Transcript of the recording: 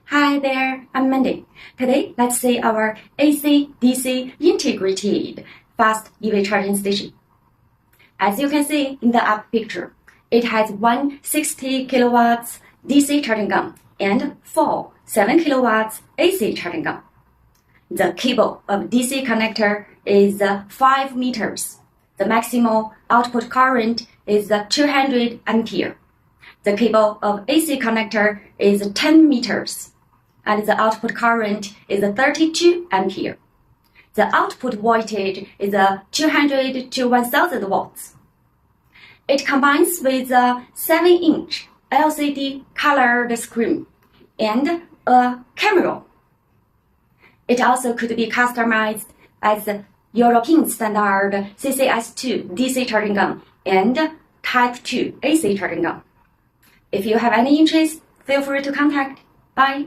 Hi there, I'm Mandy. Today, let's see our AC-DC integrated fast EV charging station. As you can see in the up picture, it has one 60 kilowatts DC charging gun and four 7 kilowatts AC charging gun. The cable of DC connector is 5 meters. The maximum output current is 200 ampere. The cable of AC connector is 10 meters, and the output current is 32 ampere. The output voltage is 200 to 1000 watts. It combines with a 7-inch LCD colored screen and a camera. It also could be customized as European standard CCS2 DC charging gun and Type 2 AC charging gun. If you have any interest, feel free to contact. Bye.